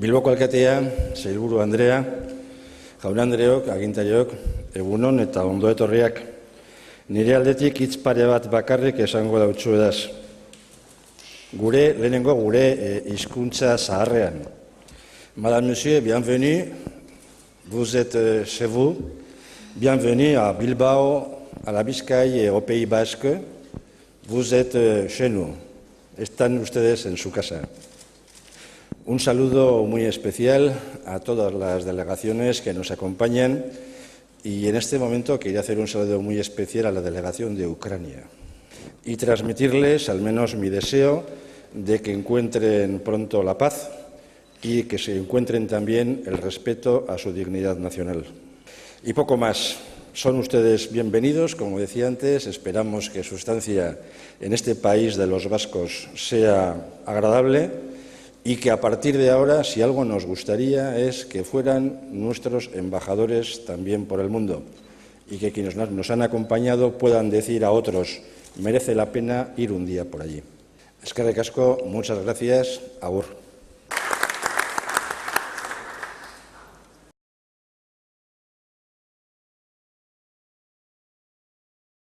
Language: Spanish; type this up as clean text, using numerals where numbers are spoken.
Bilboko alkatea, sailburu Andrea, jaun Andreok, agintariok, egunon eta ondo etorriak. Nire aldetik hitz pare bat bakarrik esango dautzu edaz. Lehenengo gure hizkuntza zaharrean. Madame, Monsieur, bienvenue. Vous êtes chez vous. Bienvenue à Bilbao, à la Vizcaya et au Pays Basque. Vous êtes chez nous. Están ustedes en su casa. Un saludo muy especial a todas las delegaciones que nos acompañan y en este momento quería hacer un saludo muy especial a la delegación de Ucrania y transmitirles al menos mi deseo de que encuentren pronto la paz y que se encuentren también el respeto a su dignidad nacional. Y poco más. Son ustedes bienvenidos, como decía antes, esperamos que su estancia en este país de los vascos sea agradable y que a partir de ahora, si algo nos gustaría, es que fueran nuestros embajadores también por el mundo y que quienes nos han acompañado puedan decir a otros, merece la pena ir un día por allí. Eskerrik asko, muchas gracias, agur.